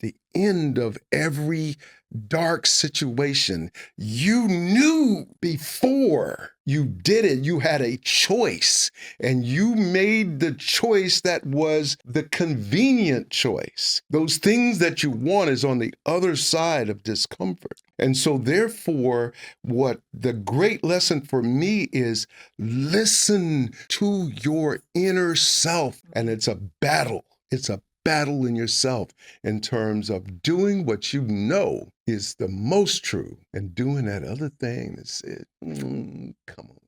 the end of every dark situation. You knew before you did it, you had a choice, and you made the choice that was the convenient choice. Those things that you want is on the other side of discomfort. And so therefore, what the great lesson for me is listen to your inner self. And it's a battle. It's a battle in yourself in terms of doing what you know is the most true and doing that other thing that said, come on.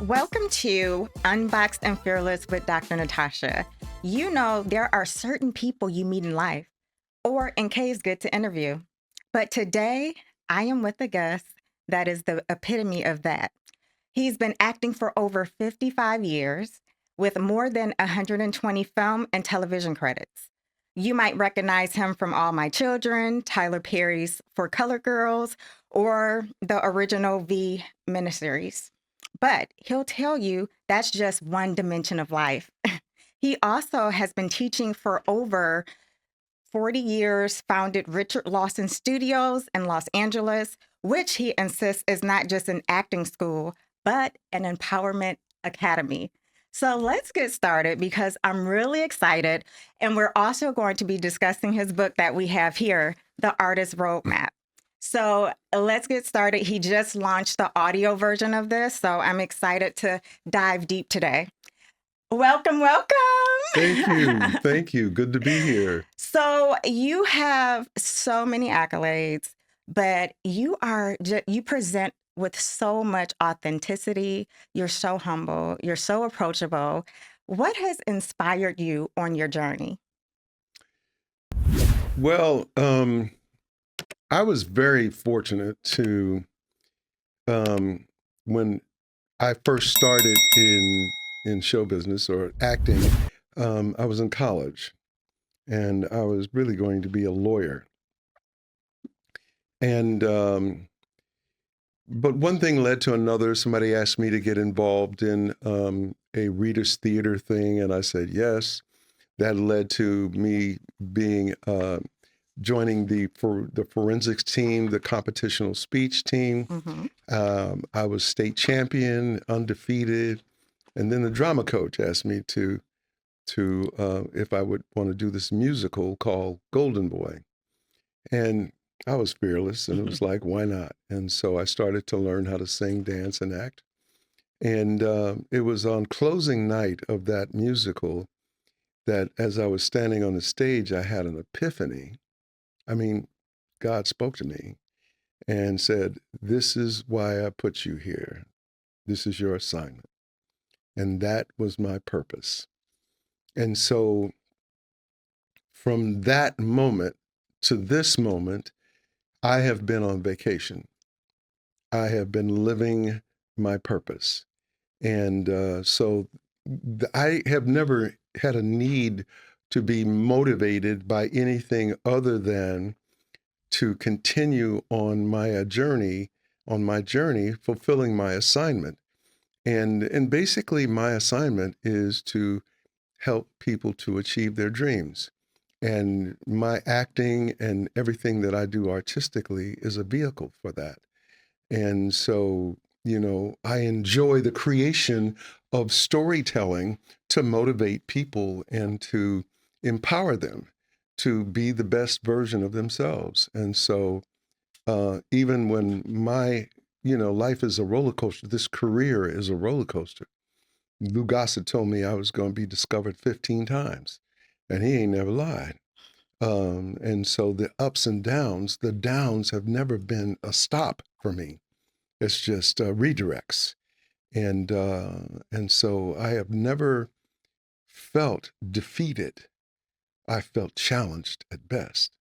Welcome to Unboxed and Fearless with Dr. Natasha. You know, there are certain people you meet in life, or in case good to interview. But today, I am with a guest that is the epitome of that. He's been acting for over 55 years with more than 120 film and television credits. You might recognize him from All My Children, Tyler Perry's For Color Girls, or the original V miniseries. But he'll tell you that's just one dimension of life. He also has been teaching for over 40 years, founded Richard Lawson Studios in Los Angeles, which he insists is not just an acting school, but an empowerment academy. So let's get started because I'm really excited. And we're also going to be discussing his book that we have here, The Artist Roadmap. So let's get started. He just launched the audio version of this, so I'm excited to dive deep today. Welcome, welcome. Thank you. Thank you. Good to be here. So you have so many accolades, but you present with so much authenticity. You're so humble. You're so approachable. What has inspired you on your journey? Well, I was very fortunate to, when I first started in show business or acting, I was in college and I was really going to be a lawyer. And but one thing led to another. Somebody asked me to get involved in a readers theater thing, and I said yes. That led to me being joining the forensics team, the competitional speech team. Mm-hmm. I was state champion, undefeated, and then the drama coach asked me to if I would want to do this musical called Golden Boy, and I was fearless, and it was like, why not? And so I started to learn how to sing, dance, and act. And it was on closing night of that musical that as I was standing on the stage, I had an epiphany. I mean, God spoke to me and said, this is why I put you here. This is your assignment. And that was my purpose. And so from that moment to this moment, I have been on vacation. I have been living my purpose. And so I have never had a need to be motivated by anything other than to continue on my journey, fulfilling my assignment. And basically my assignment is to help people to achieve their dreams. And my acting and everything that I do artistically is a vehicle for that. And so, I enjoy the creation of storytelling to motivate people and to empower them to be the best version of themselves. And so, even when my, life is a roller coaster, this career is a roller coaster. Lou Gossett told me I was going to be discovered 15 times, and he ain't never lied. And so the ups and downs, the downs have never been a stop for me. It's just redirects. And so I have never felt defeated. I felt challenged at best.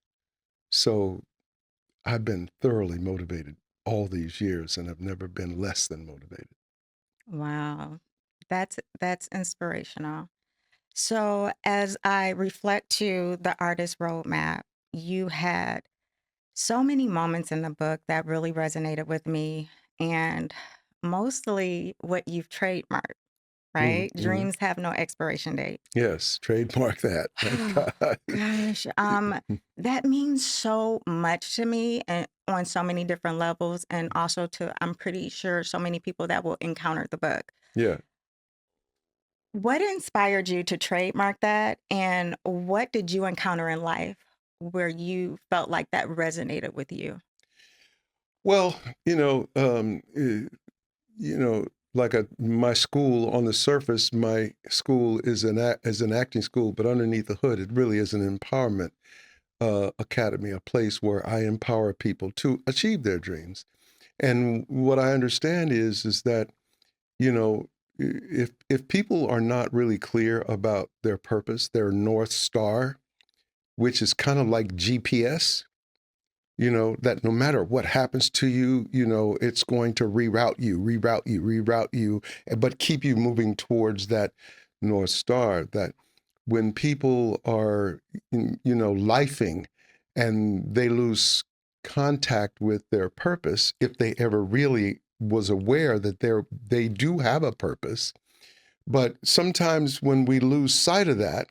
So I've been thoroughly motivated all these years and have never been less than motivated. Wow. That's inspirational. So as I reflect to the artist roadmap, you had so many moments in the book that really resonated with me, and mostly what you've trademarked. right? Mm. Dreams have no expiration date. Yes, trademark that. Thank God. Gosh, that means so much to me and on so many different levels, and also to, I'm pretty sure, so many people that will encounter the book. Yeah. What inspired you to trademark that, and what did you encounter in life where you felt like that resonated with you? Well, you know, like my school on the surface, my school is an acting school, but underneath the hood, it really is an empowerment academy, a place where I empower people to achieve their dreams. And what I understand is that you know if people are not really clear about their purpose, their North Star, which is kind of like GPS, that no matter what happens to you, it's going to reroute you, but keep you moving towards that North Star. That when people are, lifing and they lose contact with their purpose, if they ever really was aware that they do have a purpose, but sometimes when we lose sight of that,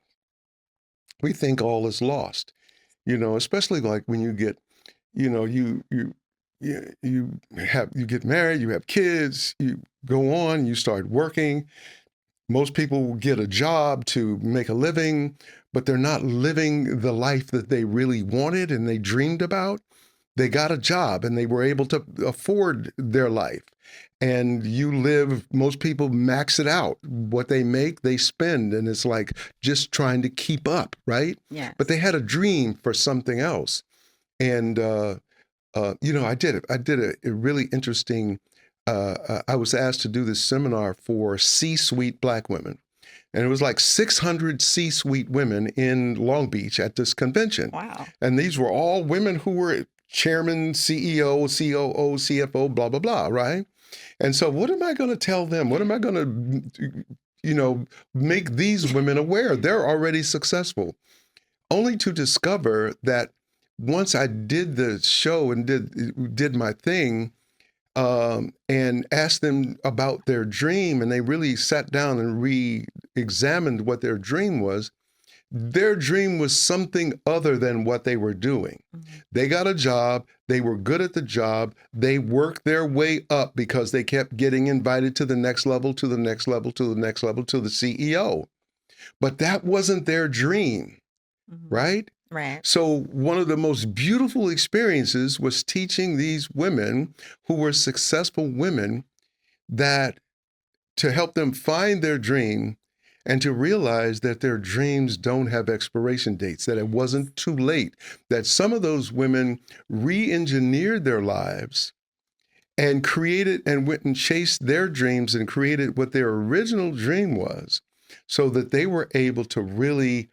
we think all is lost. Especially like when you get you get married, you have kids, you go on, you start working. Most people get a job to make a living, but they're not living the life that they really wanted and they dreamed about. They got a job and they were able to afford their life. And most people max it out. What they make, they spend. And it's like just trying to keep up, right? Yes. But they had a dream for something else. And, I did it. I did a really interesting, I was asked to do this seminar for C-suite Black women. And it was like 600 C-suite women in Long Beach at this convention. Wow. And these were all women who were chairman, CEO, COO, CFO, blah, blah, blah, right? And so what am I going to tell them? What am I going to, make these women aware? They're already successful. Only to discover that once I did the show and did my thing, and asked them about their dream, and they really sat down and re-examined what their dream was. Their dream was something other than what they were doing. Mm-hmm. They got a job. They were good at the job. They worked their way up because they kept getting invited to the next level, to the next level, to the next level, to the CEO. But that wasn't their dream, Mm-hmm. right? Right. So one of the most beautiful experiences was teaching these women who were successful women that to help them find their dream and to realize that their dreams don't have expiration dates, that it wasn't too late, that some of those women re-engineered their lives and created and went and chased their dreams and created what their original dream was so that they were able to really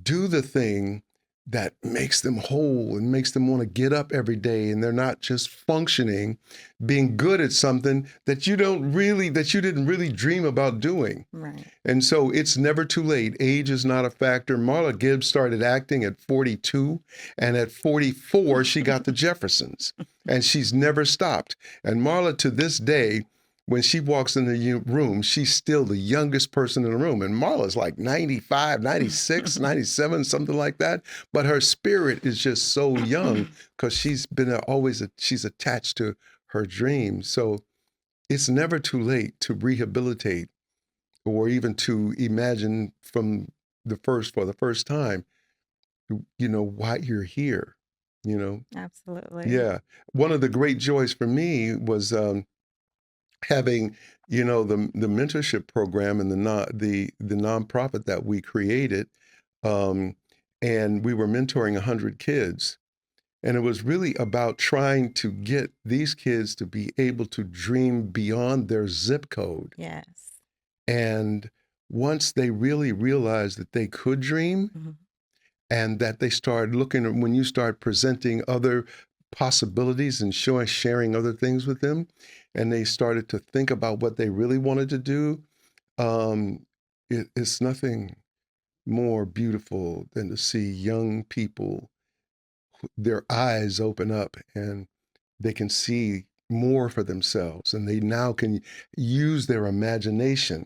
do the thing that makes them whole and makes them want to get up every day, and they're not just functioning, being good at something that you didn't really dream about doing. Right. And so it's never too late. Age is not a factor. Marla Gibbs started acting at 42, and at 44 she got the Jeffersons, and she's never stopped. And Marla, to this day, when she walks in the room, she's still the youngest person in the room. And Marla's like 95, 96, 97, something like that. But her spirit is just so young because she's attached to her dreams. So it's never too late to rehabilitate or even to imagine for the first time, why you're here, Absolutely. Yeah. One of the great joys for me was, having the mentorship program and the nonprofit that we created, um, and we were mentoring 100 kids, and it was really about trying to get these kids to be able to dream beyond their zip code. Yes. And once they really realized that they could dream, Mm-hmm. and that they started looking at when you start presenting other possibilities and sharing other things with them, and they started to think about what they really wanted to do, um, it's nothing more beautiful than to see young people, their eyes open up and they can see more for themselves, and they now can use their imagination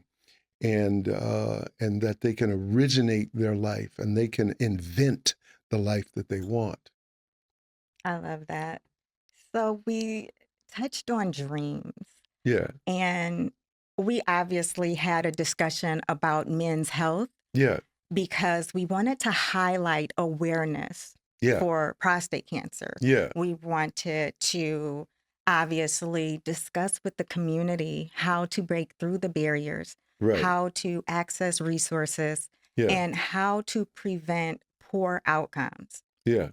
and that they can originate their life and they can invent the life that they want. I love that. So we touched on dreams, Yeah, and we obviously had a discussion about men's health yeah, because we wanted to highlight awareness yeah, for prostate cancer. yeah, We wanted to obviously discuss with the community how to break through the barriers, right, how to access resources, yeah, and how to prevent poor outcomes. yeah,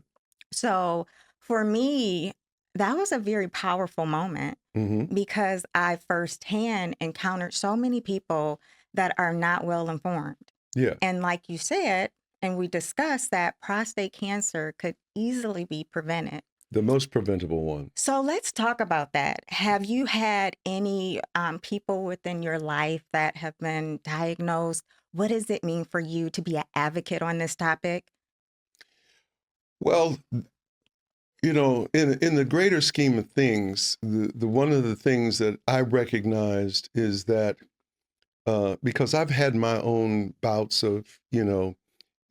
So for me, that was a very powerful moment mm-hmm, because I firsthand encountered so many people that are not well informed. yeah, And like you said, and we discussed that prostate cancer could easily be prevented. the most preventable one. So let's talk about that. Have you had any people within your life that have been diagnosed? What does it mean for you to be an advocate on this topic? Well, in the greater scheme of things, the one of the things that I recognized is that because I've had my own bouts of,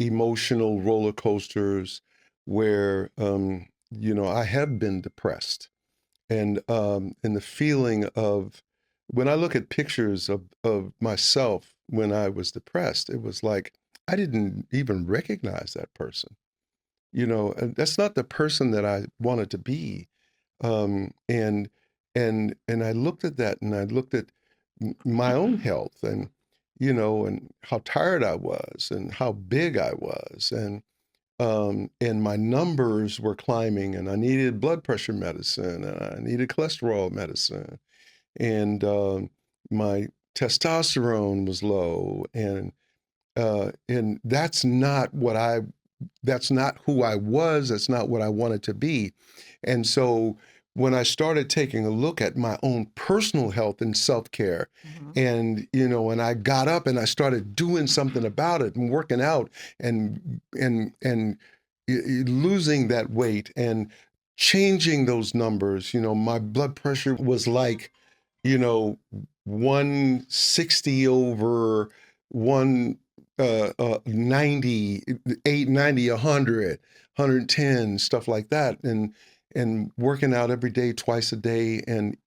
emotional roller coasters where, I have been depressed. And the feeling of when I look at pictures of myself when I was depressed, it was like I didn't even recognize that person. And that's not the person that I wanted to be. And I looked at that, and I looked at my own health, and how tired I was, and how big I was, and my numbers were climbing, and I needed blood pressure medicine, and I needed cholesterol medicine, and my testosterone was low, and that's not who I was. That's not what I wanted to be. And so when I started taking a look at my own personal health and self-care, Mhm. and I got up and I started doing something about it and working out and losing that weight and changing those numbers, my blood pressure was like, you know, 160 over one 90, 890, 100, 110, stuff like that. And working out every day, twice a day, and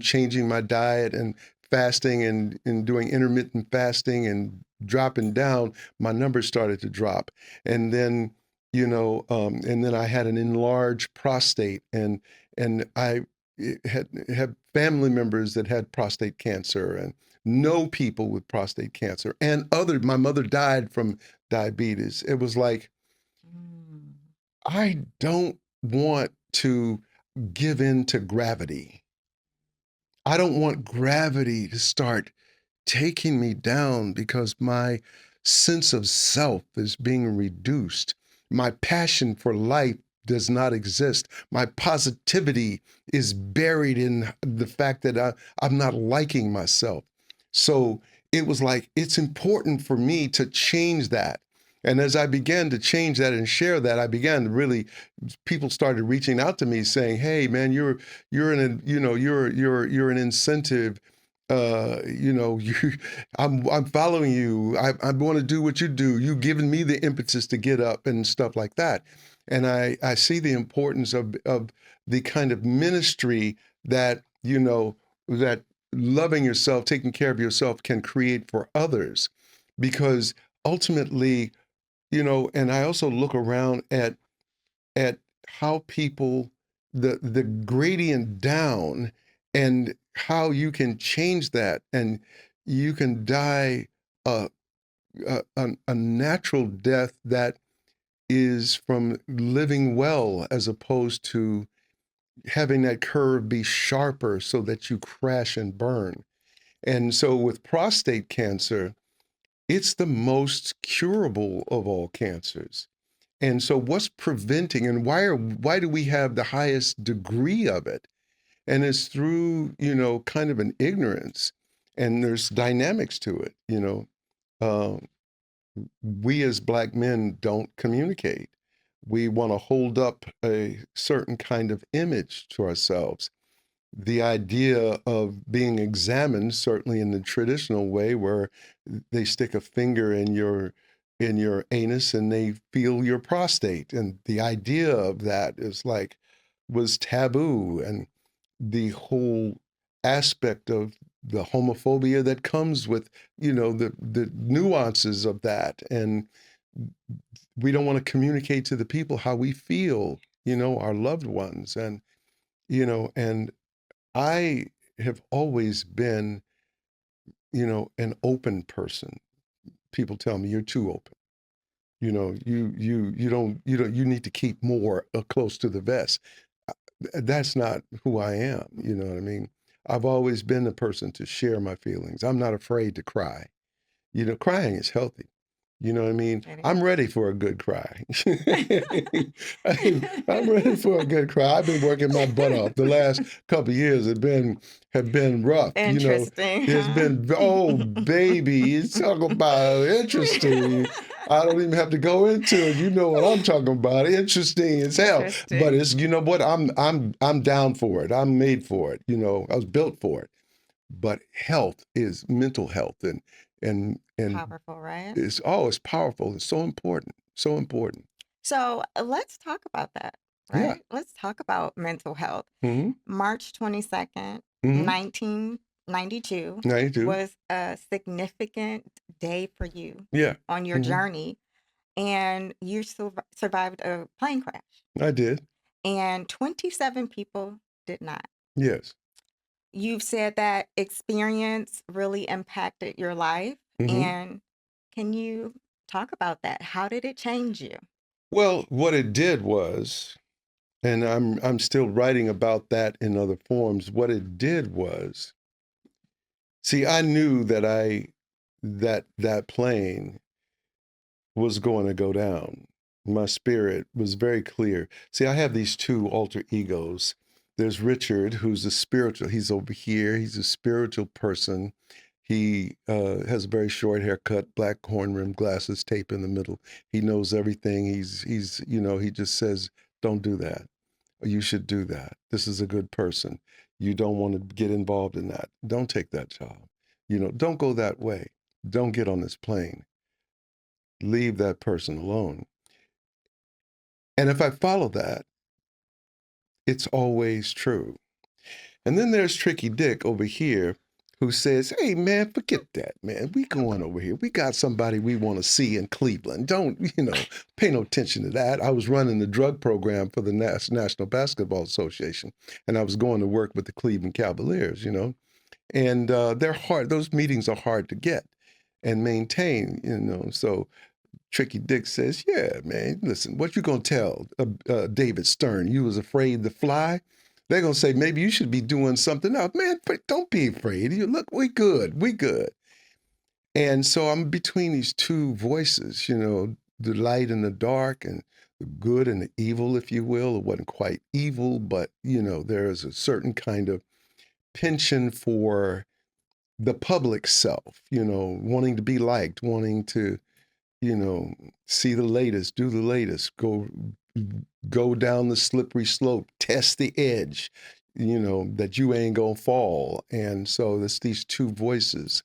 changing my diet and fasting and doing intermittent fasting and dropping down, my numbers started to drop. And then, and then I had an enlarged prostate, and I had family members that had prostate cancer, and know people with prostate cancer, and my mother died from diabetes. It was like, Mm. I don't want to give in to gravity. I don't want gravity to start taking me down because my sense of self is being reduced. My passion for life does not exist. My positivity is buried in the fact that I'm not liking myself. So it was like, it's important for me to change that. And as I began to change that and share that, I began to really, people started reaching out to me saying, "Hey, man, you're an incentive. You I'm following you. I want to do what you do. You've given me the impetus to get up and stuff like that." And I see the importance of the kind of ministry that, that loving yourself, taking care of yourself can create for others. Because ultimately, and I also look around at how people, the gradient down, and how you can change that, and you can die a a natural death that is from living well, as opposed to having that curve be sharper so that you crash and burn. And so with prostate cancer, it's the most curable of all cancers. And so what's preventing, and why do we have the highest degree of it? And it's through, kind of an ignorance, and there's dynamics to it. Uh, we as Black men don't communicate. We want to hold up a certain kind of image to ourselves. the idea of being examined, certainly in the traditional way, where they stick a finger in your anus and they feel your prostate, and the idea of that is like was taboo, and the whole aspect of the homophobia that comes with the nuances of that, and we don't want to communicate to the people how we feel, our loved ones, and I have always been, an open person. People tell me you're too open. You need to keep more close to the vest. That's not who I am. You know what I mean? I've always been the person to share my feelings. I'm not afraid to cry. Crying is healthy. You know what I mean? It I'm is. ready for a good cry. I'm ready for a good cry. I've been working my butt off. The last couple of years have been rough. Interesting, It's huh? been, oh baby, you talk about interesting. I don't even have to go into it. You know what I'm talking about. Interesting as hell. But Interesting. it's, you know what? I'm down for it. I'm made for it. I was built for it. But health is mental health, and Powerful, right? it's powerful. It's so important. So important. So let's talk about that, Yeah. right? Let's talk about mental health. Mm-hmm. March 22nd, Mm-hmm. 1992 92. was a significant day for you Yeah. on your Mm-hmm. journey, and you survived a plane crash, I did. and 27 people did not. Yes. You've said that experience really impacted your life, Mm-hmm. and can you talk about that? How did it change you? Well, what it did was, and I'm still writing about that in other forms. What it did was, see, I knew that plane was going to go down. My spirit was very clear. See, I have these two alter egos. There's Richard, who's a spiritual. He's over here. He's a spiritual person. He has a very short haircut, black horn rimmed glasses, tape in the middle. He knows everything. He just says, "Don't do that. You should do that. This is a good person. You don't want to get involved in that. Don't take that job. Don't go that way. Don't get on this plane. Leave that person alone." And if I follow that, it's always true. And then there's Tricky Dick over here who says, "Hey, man, forget that, man. We going over here. We got somebody we want to see in Cleveland. Don't, pay no attention to that." I was running the drug program for the National Basketball Association, and I was going to work with the Cleveland Cavaliers. And they're hard. Those meetings are hard to get and maintain. So Tricky Dick says, "Yeah, man, listen, what you gonna tell David Stern? You was afraid to fly?" They're gonna say, "Maybe you should be doing something else." Man, don't be afraid. Look, we good, we good. And so I'm between these two voices, the light and the dark, and the good and the evil, if you will. It wasn't quite evil, but, there is a certain kind of penchant for the public self, wanting to be liked, wanting to you know, see the latest, do the latest, go down the slippery slope, test the edge, that you ain't gonna fall. And so there's these two voices.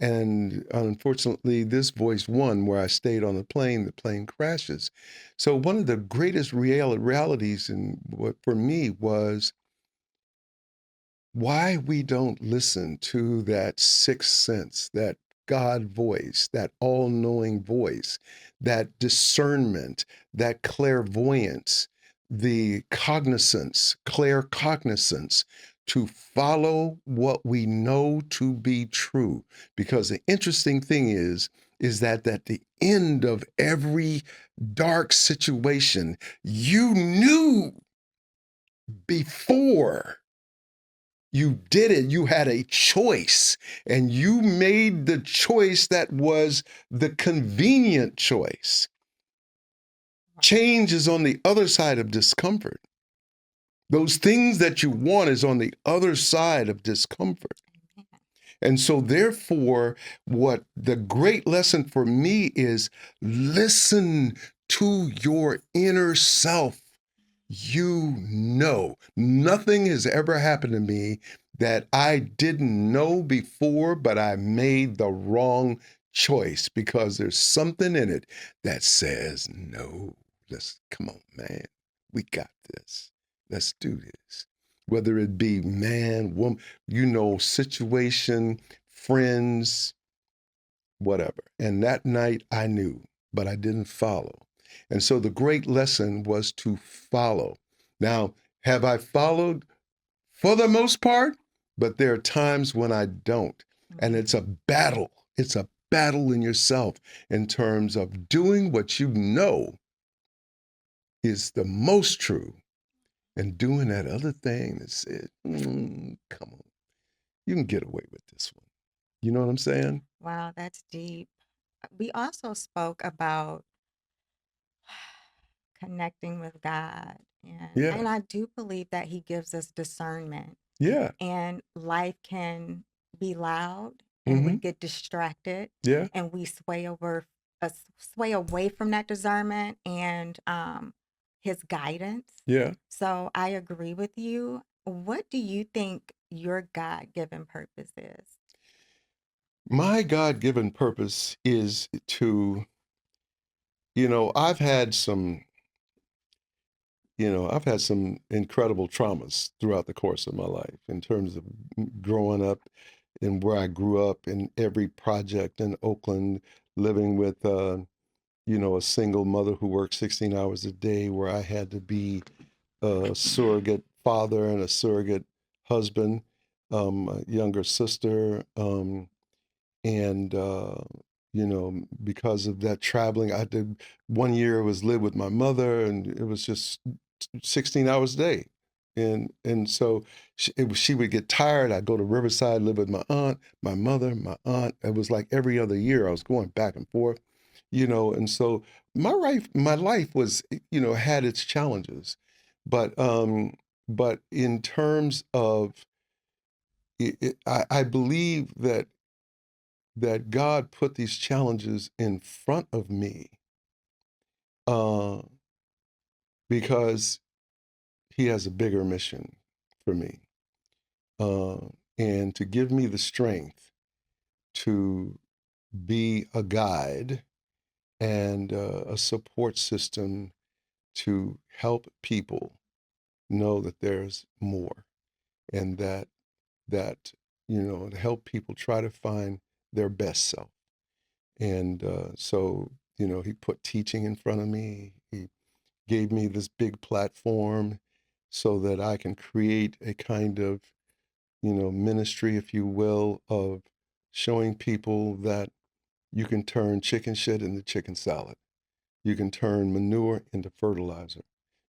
And unfortunately, this voice won where I stayed on the plane crashes. So one of the greatest realities in what for me was why we don't listen to that sixth sense, that God voice, that all knowing voice, that discernment, that clairvoyance, the cognizance, claircognizance to follow what we know to be true. Because the interesting thing is that at the end of every dark situation, you knew before you did it. You had a choice, and you made the choice that was the convenient choice. Change is on the other side of discomfort. Those things that you want is on the other side of discomfort. And so therefore, what the great lesson for me is listen to your inner self. nothing has ever happened to me that I didn't know before, but I made the wrong choice because there's something in it that says, no, come on, man, we got this. Let's do this. Whether it be man, woman, situation, friends, whatever. And that night I knew, but I didn't follow. And so the great lesson was to follow. Now, have I followed for the most part? But there are times when I don't. And it's a battle. It's a battle in yourself in terms of doing what you know is the most true and doing that other thing that said, come on, you can get away with this one. You know what I'm saying? Wow, that's deep. We also spoke about connecting with God, and Yeah. and I do believe that he gives us discernment, Yeah. and life can be loud and we Mm-hmm. get distracted Yeah. and we sway away from that discernment and his guidance. Yeah. So I agree with you. What do you think your God-given purpose is? My God-given purpose is to, I've had some, I've had some incredible traumas throughout the course of my life in terms of growing up and where I grew up in every project in Oakland, living with, a single mother who worked 16 hours a day, where I had to be a surrogate father and a surrogate husband, a younger sister. And because of that traveling, I did 1 year was live with my mother, and it was just 16 hours a day. And so she would get tired. I'd go to Riverside, live with my aunt, my mother, my aunt. It was like every other year I was going back and forth, and so my life was, had its challenges. But in terms of I believe that God put these challenges in front of me, uh, because He has a bigger mission for me, uh, and to give me the strength to be a guide and a support system to help people know that there's more, and that to help people try to find their best self. And so, He put teaching in front of me. He gave me this big platform so that I can create a kind of, ministry, if you will, of showing people that you can turn chicken shit into chicken salad. You can turn manure into fertilizer.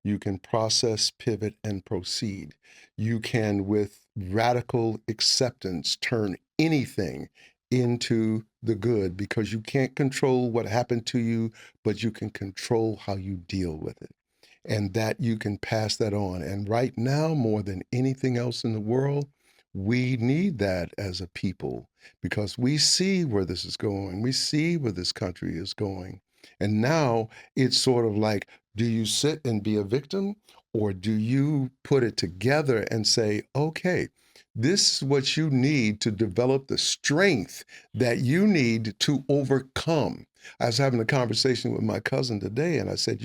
You can process, pivot, and proceed. You can, with radical acceptance, turn anything into the good, because you can't control what happened to you, but you can control how you deal with it. And that you can pass that on. And right now, more than anything else in the world, we need that as a people, because we see where this is going. We see where this country is going. And now it's sort of like, do you sit and be a victim, or do you put it together and say, okay, this is what you need to develop the strength that you need to overcome? I was having a conversation with my cousin today, and I said,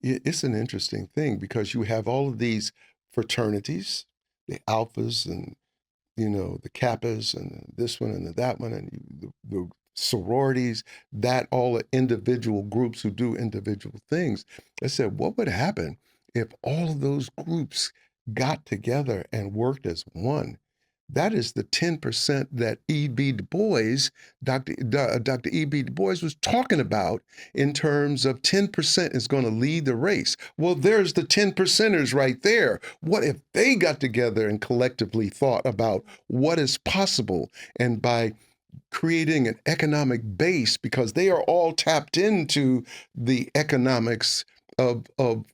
it's an interesting thing, because you have all of these fraternities, the alphas and the Kappas and this one and that one, and the sororities, that all are individual groups who do individual things. I said, what would happen if all of those groups got together and worked as one? That is the 10% that E.B. Du Bois, Dr. E.B. Du Bois was talking about, in terms of 10% is going to lead the race. Well, there's the 10 percenters right there. What if they got together and collectively thought about what is possible? And by creating an economic base, because they are all tapped into the economics of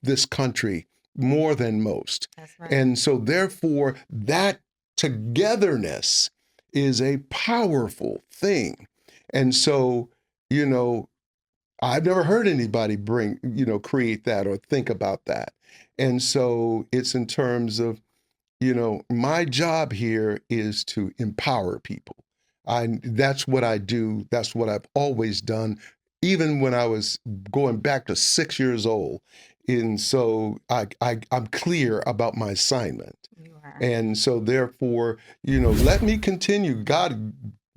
this country more than most. That's right. And so therefore, that togetherness is a powerful thing. And so, you know, I've never heard anybody create that or think about that. And so it's in terms of, my job here is to empower people. That's what I do. That's what I've always done, even when I was going back to 6 years old. And so I'm clear about my assignment. You are. And so therefore, let me continue. God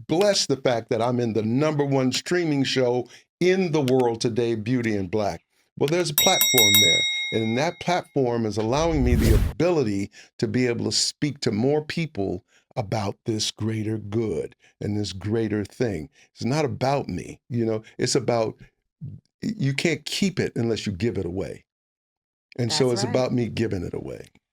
bless the fact that I'm in the #1 streaming show in the world today, Beauty in Black. Well, there's a platform there. And that platform is allowing me the ability to be able to speak to more people about this greater good and this greater thing. It's not about me, it's about, you can't keep it unless you give it away. And so That's it's right. about me giving it away.